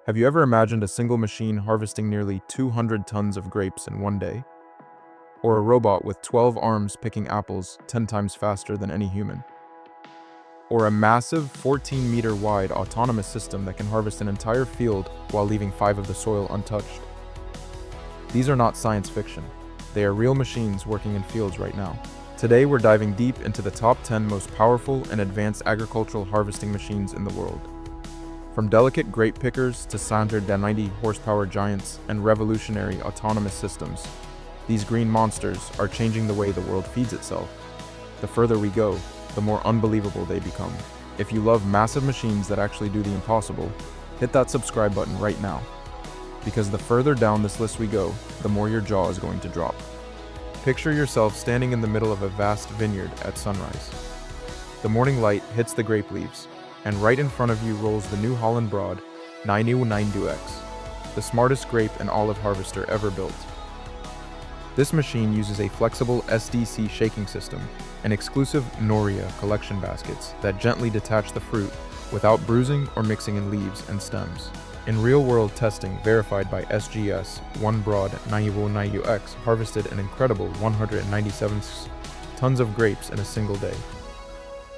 Have you ever imagined a single machine harvesting nearly 200 tons of grapes in one day? Or a robot with 12 arms picking apples 10 times faster than any human? Or a massive 14-meter wide autonomous system that can harvest an entire field while leaving 5 of the soil untouched? These are not science fiction. They are real machines working in fields right now. Today we're diving deep into the top 10 most powerful and advanced agricultural harvesting machines in the world. From delicate grape pickers to 190 horsepower giants and revolutionary autonomous systems, these green monsters are changing the way the world feeds itself. The further we go, the more unbelievable they become. If you love massive machines that actually do the impossible, hit that subscribe button right now. Because the further down this list we go, the more your jaw is going to drop. Picture yourself standing in the middle of a vast vineyard at sunrise. The morning light hits the grape leaves, and right in front of you rolls the new Holland Broad 992X, the smartest grape and olive harvester ever built. This machine uses a flexible SDC shaking system and exclusive Noria collection baskets that gently detach the fruit without bruising or mixing in leaves and stems. In real-world testing verified by SGS, one Broad 992X harvested an incredible 197 tons of grapes in a single day.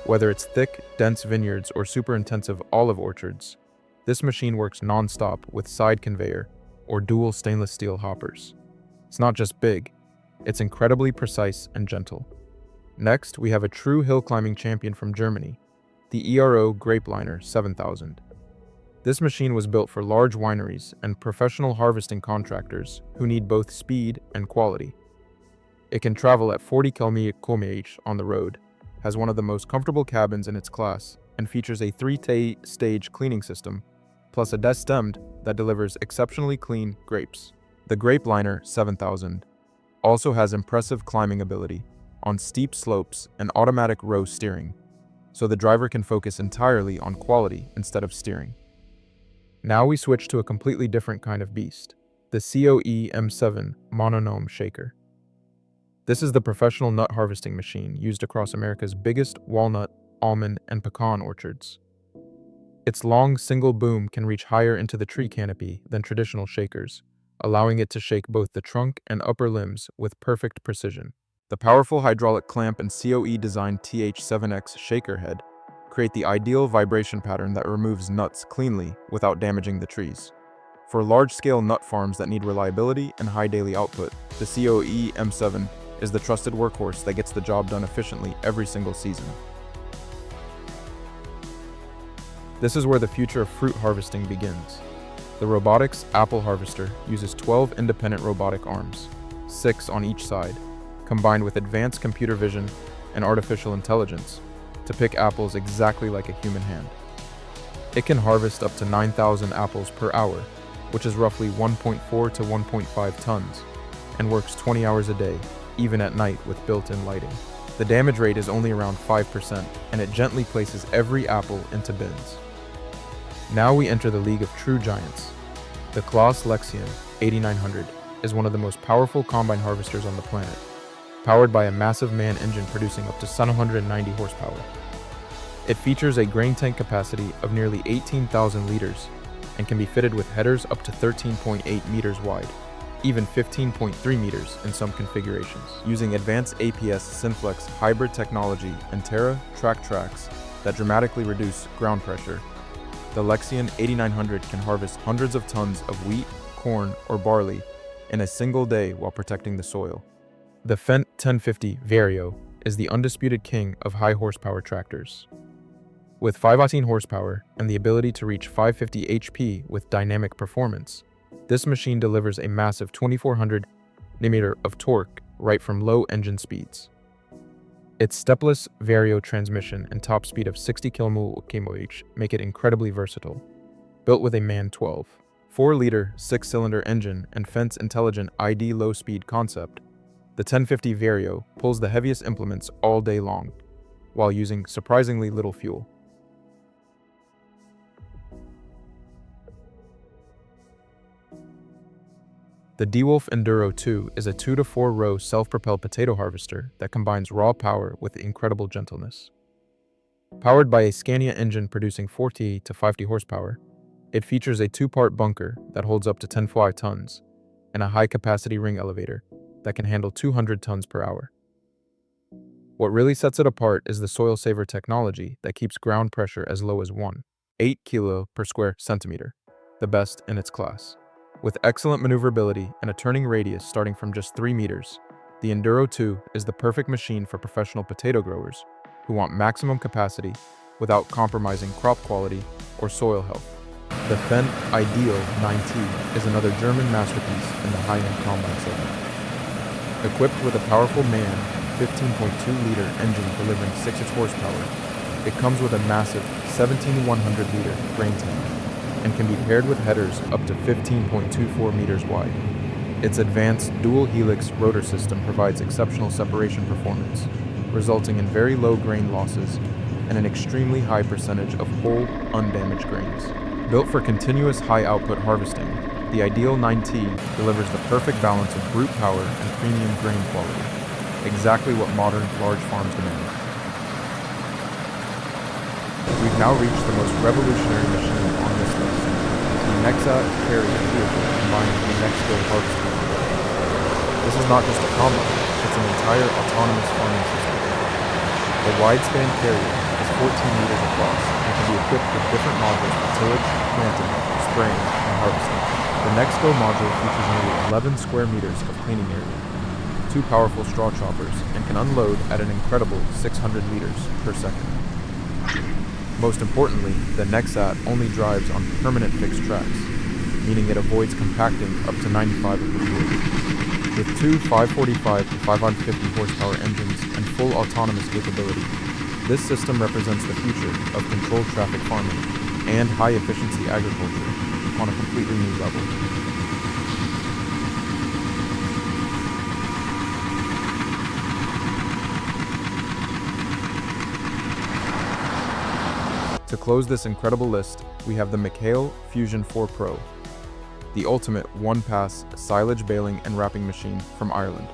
Whether it's thick, dense vineyards or super intensive olive orchards, this machine works non-stop with side conveyor or dual stainless steel hoppers. It's not just big, it's incredibly precise and gentle. Next, we have a true hill climbing champion from Germany, the ERO Grapeliner 7000. This machine was built for large wineries and professional harvesting contractors who need both speed and quality. It can travel at 40 km/h on the road, has one of the most comfortable cabins in its class, and features a 3-stage cleaning system, plus a destemmed that delivers exceptionally clean grapes. The Grapeliner 7000 also has impressive climbing ability on steep slopes and automatic row steering, so the driver can focus entirely on quality instead of steering. Now we switch to a completely different kind of beast, the COE M7 mononome shaker. This is the professional nut harvesting machine used across America's biggest walnut, almond, and pecan orchards. Its long single boom can reach higher into the tree canopy than traditional shakers, allowing it to shake both the trunk and upper limbs with perfect precision. The powerful hydraulic clamp and COE-designed TH7X shaker head create the ideal vibration pattern that removes nuts cleanly without damaging the trees. For large-scale nut farms that need reliability and high daily output, the COE M7 is the trusted workhorse that gets the job done efficiently every single season. This is where the future of fruit harvesting begins. The robotics apple harvester uses 12 independent robotic arms, 6 on each side, combined with advanced computer vision and artificial intelligence to pick apples exactly like a human hand. It can harvest up to 9,000 apples per hour, which is roughly 1.4 to 1.5 tons, and works 20 hours a day, even at night with built-in lighting. The damage rate is only around 5%, and it gently places every apple into bins. Now we enter the league of true giants. The claas lexion 8900 is one of the most powerful combine harvesters on the planet, powered by a massive man engine producing up to 790 horsepower. It features a grain tank capacity of nearly 18,000 liters and can be fitted with headers up to 13.8 meters wide, even 15.3 meters in some configurations. Using advanced APS Synflex hybrid technology and Terra track tracks that dramatically reduce ground pressure, the Lexion 8900 can harvest hundreds of tons of wheat, corn, or barley in a single day while protecting the soil. The Fendt 1050 Vario is the undisputed king of high horsepower tractors. With 518 horsepower and the ability to reach 550 HP with dynamic performance, this machine delivers a massive 2400 Nm of torque right from low engine speeds. Its stepless Vario transmission and top speed of 60 km/h make it incredibly versatile. Built with a MAN 12, 4-liter 6-cylinder engine and Fendt's intelligent ID low-speed concept, the 1050 Vario pulls the heaviest implements all day long, while using surprisingly little fuel. The DeWolf Enduro 2 is a 2 to 4 row self-propelled potato harvester that combines raw power with incredible gentleness. Powered by a Scania engine producing 40 to 50 horsepower, It features a two-part bunker that holds up to 10 tons and a high-capacity ring elevator that can handle 200 tons per hour. What really sets it apart is the soil saver technology that keeps ground pressure as low as 1.8 kilo per square centimeter, the best in its class. With excellent maneuverability and a turning radius starting from just 3 meters, the Enduro 2 is the perfect machine for professional potato growers who want maximum capacity without compromising crop quality or soil health. The fendt Ideal 9T is another German masterpiece in the high-end combine segment. Equipped with a powerful MAN 15.2-liter engine delivering 6 horsepower, it comes with a massive 17,100-liter grain tank and can be paired with headers up to 15.24 meters wide. Its advanced dual-helix rotor system provides exceptional separation performance, resulting in very low grain losses and an extremely high percentage of whole, undamaged grains. Built for continuous high-output harvesting, the Ideal 9T delivers the perfect balance of brute power and premium grain quality, exactly what modern large farms demand. We've now reached the most revolutionary machine on this list, the nexat carrier vehicle combined with the next-go harvesting. This is not just a combine, it's an entire autonomous farming system. The wide-span carrier is 14 meters across and can be equipped with different modules for tillage, planting, spraying, and harvesting. The next-go module features nearly 11 square meters of cleaning area, 2 powerful straw choppers, and can unload at an incredible 600 liters per second. Most importantly, the nexat only drives on permanent fixed tracks, meaning it avoids compacting up to 95 of the field. With 2 545 to 550 horsepower engines and full autonomous capability, this system represents the future of controlled traffic farming and high-efficiency agriculture on a completely new level. To close this incredible list, we have the mchale Fusion 4 Pro, the ultimate one-pass silage baling and wrapping machine from Ireland.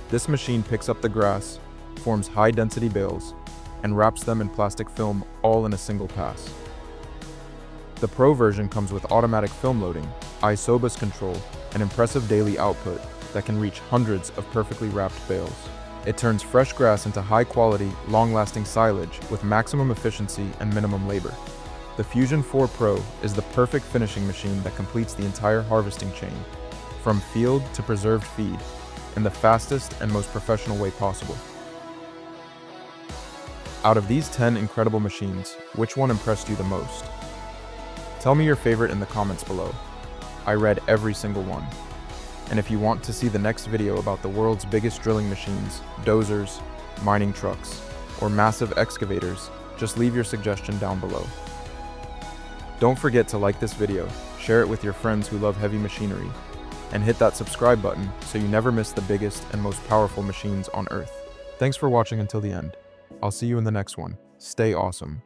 This machine picks up the grass, forms high-density bales, and wraps them in plastic film all in a single pass. The Pro version comes with automatic film loading, isobus control, and impressive daily output that can reach hundreds of perfectly wrapped bales. It turns fresh grass into high-quality, long-lasting silage with maximum efficiency and minimum labor. The Fusion 4 Pro is the perfect finishing machine that completes the entire harvesting chain, from field to preserved feed, in the fastest and most professional way possible. Out of these 10 incredible machines, which one impressed you the most? Tell me your favorite in the comments below. I read every single one. And if you want to see the next video about the world's biggest drilling machines, dozers, mining trucks, or massive excavators, just leave your suggestion down below. Don't forget to like this video, share it with your friends who love heavy machinery, and hit that subscribe button so you never miss the biggest and most powerful machines on Earth. Thanks for watching until the end. I'll see you in the next one. Stay awesome.